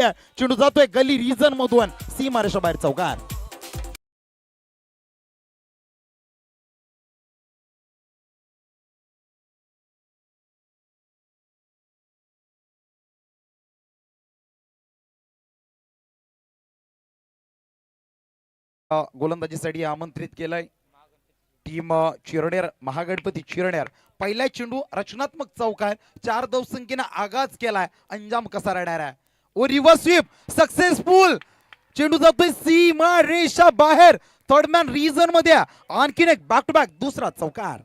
चेंडू जातोय गली रिजन मधून सीमारेषा बाहेर चौकार. गोलंदाजीसाठी आमंत्रित केलंय टीम चिरनेर महागणपती चिरनेर. पहिला चेंडू रचनात्मक चौकार 4 धावसंख्येने आगाज केलाय. अंजाम कसा राहणार आहे. ओ रिव्हर्स स्वीप सक्सेसफुल. चेंडू जातोय सीमा रेषा बाहेर. थर्ड मॅन रिजन मध्ये आणखीन एक बॅक टू बॅक दुसरा चौकार.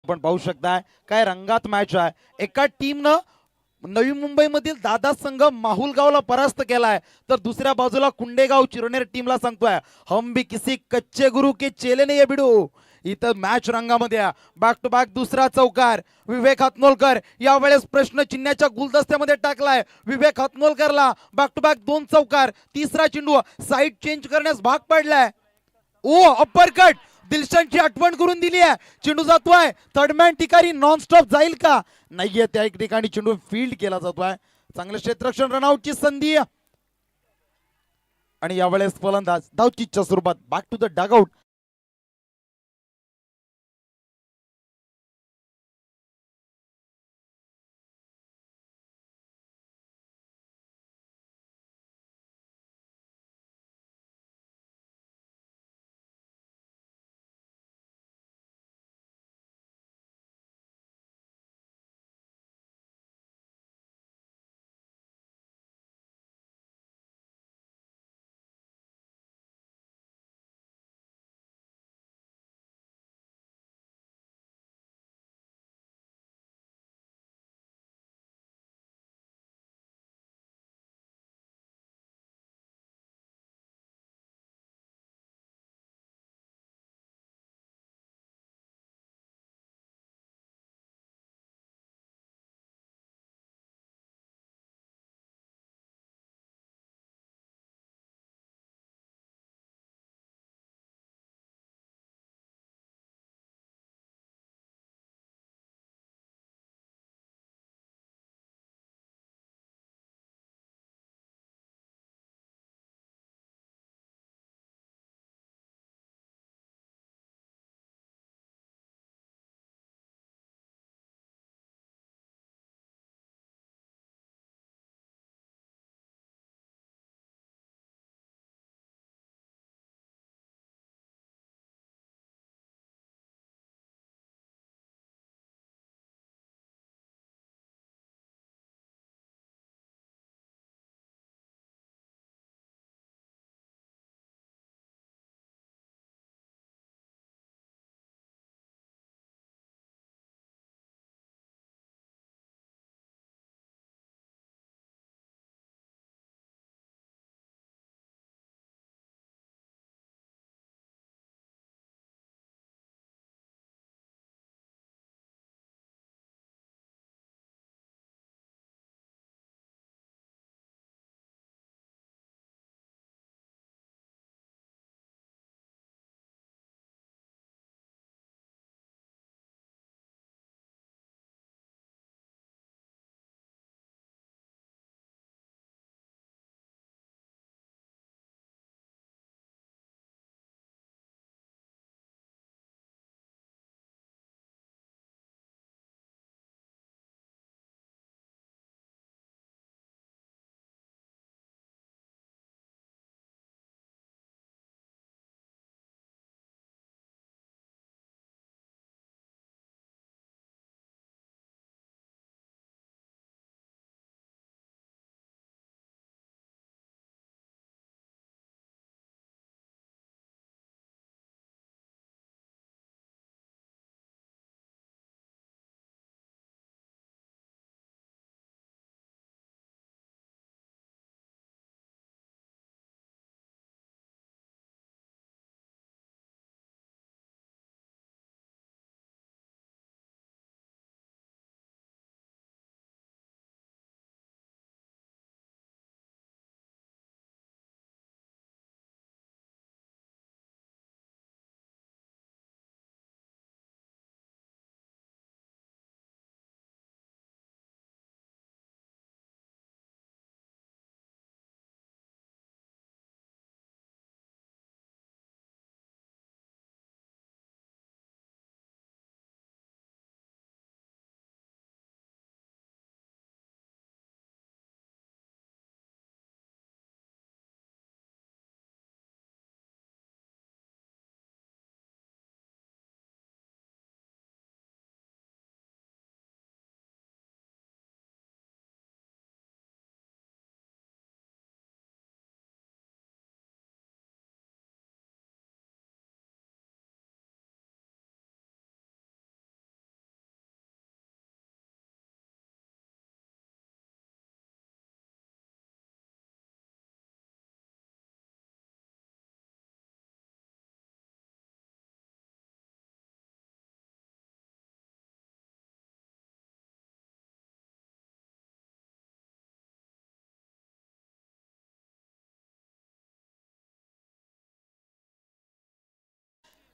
आपण पाहू शकताय काय रंगात मॅच आहे. एका टीमनं नवी मुंबईमधील दादा संघ माहुलगावला परास्त केलाय तर दुसऱ्या बाजूला कुंडेगाव चिरनेर टीमला सांगतोय हम भी किसी कच्चे गुरु के चेले नहीं है बिडू. इथं मॅच रंगामध्ये बॅक टू बॅक दुसरा चौकार. विवेक हातनोलकर यावेळेस प्रश्न चिन्हाच्या गुलदस्त्यामध्ये टाकलाय. विवेक हातनोलकरला बॅक टू बॅक 2 चौकार. तिसरा चेंडू साईड चेंज करण्यास भाग पडलाय. ओ अप्पर कट. दिलशानची आठवण करून दिली आहे. चेंडू जातोय थर्डमॅन ठिकाणी नॉन स्टॉप जाईल का नाहीये. त्या एक ठिकाणी चेंडू फील्ड केला जातोय. चांगलं क्षेत्ररक्षण रनआउटची संधी आणि यावेळेस फलंदाज धावचीच्या स्वरूपात बॅक टू द डगआउट.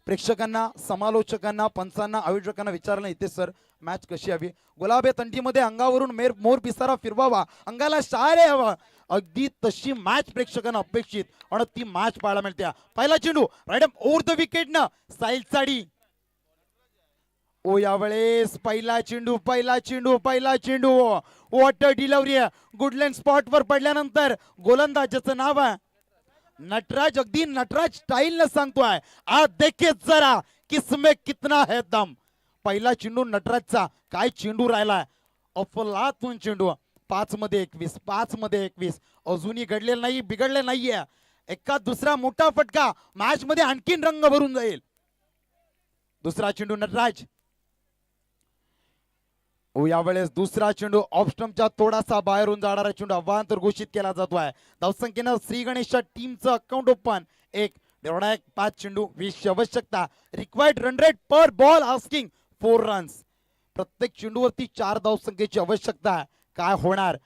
प्रेक्षकांना, समालोचकांना, पंचांना, आयोजकांना विचारलं इथे सर मॅच कशी हवी. गुलाबी तंटीमध्ये अंगावरून मोर पिसारा फिरवावा, अंगाला शार यावा, अगदी तशी मॅच प्रेक्षकांना अपेक्षित आणि ती मॅच पाहायला मिळते. पहिला चेंडू राईट ओव्हर द विकेट ना साईल चाडी. ओ यावेळेस पहिला चेंडू वॉटर डिलिव्हरी गुडलँड स्पॉट वर पडल्यानंतर गोलंदाजाचं नाव आहे नटराज. अगदी नटराज स्टाईल न सांगतोय, आज देखे जरा किसमे कितना है दम. पहिला चेंडू नटराजचा, काय चेंडू राहिलाय, अफलातून चेंडू. 5 मध्ये 21 अजूनही घडलेलं नाही, बिघडले नाहीये. एका दुसरा मोठा फटका मॅच मध्ये आणखीन रंग भरून जाईल. दुसरा चेंडू नटराज. यावेळेस दुसरा चेंडू ऑफ स्टंपच्या थोडासा बाहेरून जाणारा चेंडू अवांतर घोषित केला जातोय. धावसंख्येनं श्री गणेशच्या टीमचं अकाउंट ओपन 1 निर्णायक 5 चेंडू 20 आवश्यकता. रिक्वायर्ड रन रेट पर बॉल आस्किंग 4 रन्स. प्रत्येक चेंडूवरती 4 धावसंख्येची आवश्यकता. काय होणार,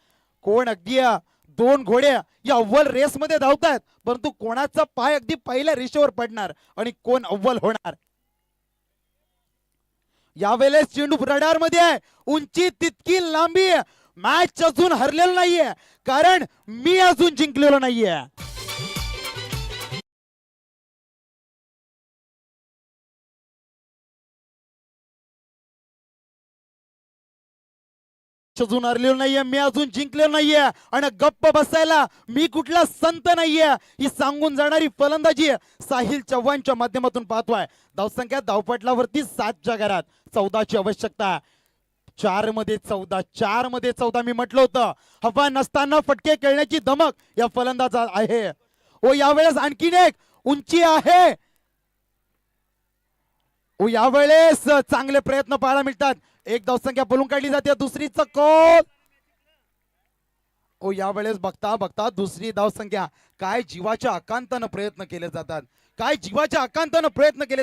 कोण अगदी 2 घोडे या अव्वल रेस मध्ये धावतात, परंतु कोणाचा पाय अगदी पहिल्या रेषेवर पडणार आणि कोण अव्वल होणार. यावेळेस चेंडू रडार मध्ये आहे, उंची तितकी लांबी. मॅच अजून हरलेलं नाहीये, कारण मी अजून जिंकलेलो नाहीये. अजून हरलेलो नाहीये, मी अजून जिंकलेलो नाहीये आणि गप्प बसायला मी कुठला संत नाहीये ही सांगून जाणारी फलंदाजी साहिल चव्हाणच्या माध्यमातून पाहतोय. धावसंख्या धावपटलावरती 7च्या घरात 14ची आवश्यकता. 4 मध्ये 14 मी म्हटलं होतं, हवा नसताना फटके खेळण्याची धमक या फलंदाजा आहे. ओ यावेळेस आणखीन एक उंची आहे. ओ यावेळेस चांगले प्रयत्न पाहायला मिळतात. एक धावसंख्या बोलून काढली जाते, दुसरीचा कॉल. ओ यावेळेस बघता दुसरी धावसंख्या. काय जीवाच्या आकांतानं प्रयत्न केले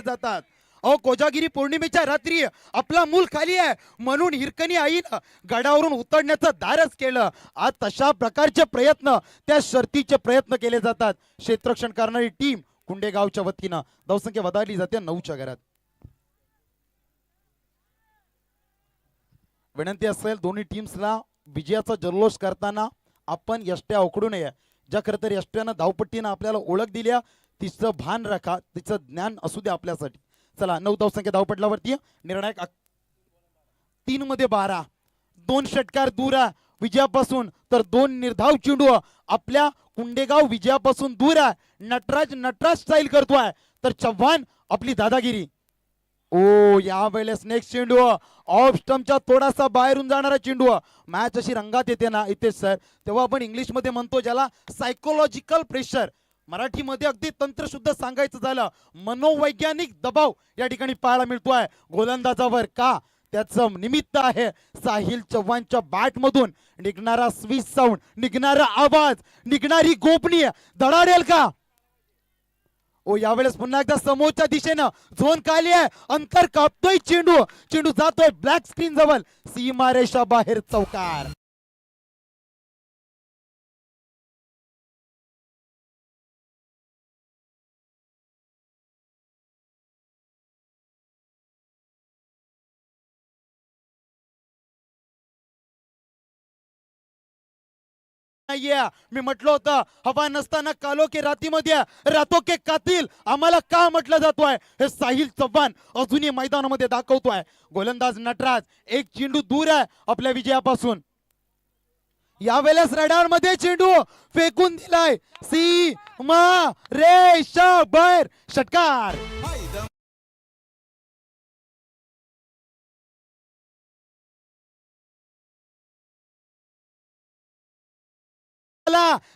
जातात, अहो कोजागिरी पौर्णिमेच्या रात्री आपला मूल खाली आहे म्हणून हिरकणी आईनं गडावरून उतरण्याचं धाडस केलं. आज तशा प्रकारचे प्रयत्न, त्या शर्तीचे प्रयत्न केले जातात. क्षेत्ररक्षण करणारी टीम कुंडेगावच्या वतीनं धावसंख्या वधारली जाते 9च्या घरात. विनंती असेल दोन्ही टीम्सला विजयाचा जल्लोष करताना आपण यष्ट्या उकडू नये. ज्या खरं तर यष्ट्यानं धावपट्टीनं आपल्याला ओळख दिल्या तिचं भान राखा, तिचं ज्ञान असू द्या आपल्यासाठी. चला 9 धावसंख्या धावपटलावरती निर्णायक 3 मध्ये 12. 2 षटकार दूर आहे विजयापासून, तर 2 निर्धाव चेंडू आपल्या कुंडेगाव विजयापासून दूर आहे. नटराज स्टाईल करतोय, तर चव्हाण आपली दादागिरी. ओ यावेळेस नेक्स्ट चेंडू ऑफ स्टंपच्या थोडासा बाहेरून जाणारा चेंडू. मॅच अशी रंगात येते ना इथे सर, तेव्हा आपण इंग्लिश मध्ये म्हणतो ज्याला सायकोलॉजिकल प्रेशर, मराठीमध्ये अगदी तंत्रशुद्ध सांगायचं झालं मनोवैज्ञानिक दबाव या ठिकाणी पाहायला मिळतोय गोलंदाजावर. का, त्याचं निमित्त आहे साहिल चव्हाणच्या बॅट मधून निघणारा स्विच साऊंड, निघणारा आवाज, निघणारी गोपनीय धडाडेल का. ओ यावेळेस पुन्हा एकदा समोरच्या दिशेनं झोन खाली आहे, अंतर कापतोय चेंडू जातोय ब्लॅक स्क्रीन जवळ, सीमारेषा बाहेर चौकार. मी म्हटलं होतं हवा नसताना कालो के रातीमध्ये रातो के कातील आम्हाला का म्हटलं जातोय, हे साहिल चव्हाण अजूनही मैदानामध्ये दाखवतोय. गोलंदाज नटराज एक चेंडू दूर आहे आपल्या विजयापासून. यावेळेस रडार मध्ये चेंडू फेकून दिलाय, सीमा रेषा बाहेर, षटकार.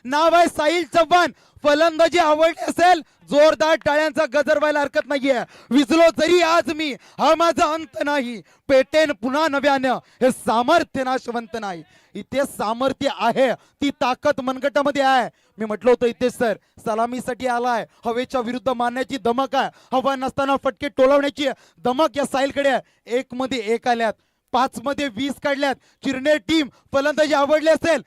नाव आहे साहिल चव्हाण. फलंदाजी आवडली असेल जोरदार टाळ्यांचा गजर व्हायला हरकत नाहीये. विजलो जरी आज मी, हा माझा अंत नाही, पेटेन पुन्हा नव्यानं, हे सामर्थ्य नाशवंत नाही. इथे सामर्थ्य आहे, ती ताकद मनगटामध्ये आहे. मी म्हटलं होतं इथे सर सलामीसाठी आलाय, हवेच्या विरुद्ध मारण्याची धमक आहे, हवा नसताना फटके टोलवण्याची धमक या साहिलकडे आहे. 1 मध्ये 1 आल्यात, 5 मध्ये 20 काढल्यात. चिरनेर टीम फलंदाजी आवडली असेल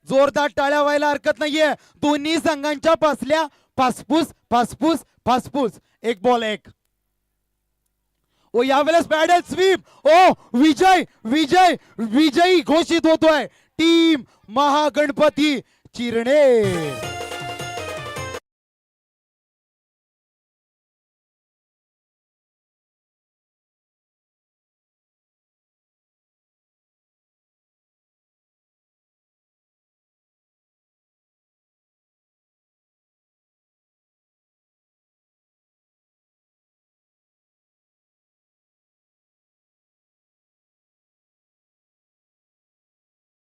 जोरदार टाळ्या व्हायला हरकत नाहीये. दोन्ही संघांच्या पासल्या फासफूस फासफूस फासफूस. 1 बॉल 1. ओ यावेळेस पॅडल स्वीप ओ विजय विजय विजयी घोषित होतोय टीम महागणपती चिरणे.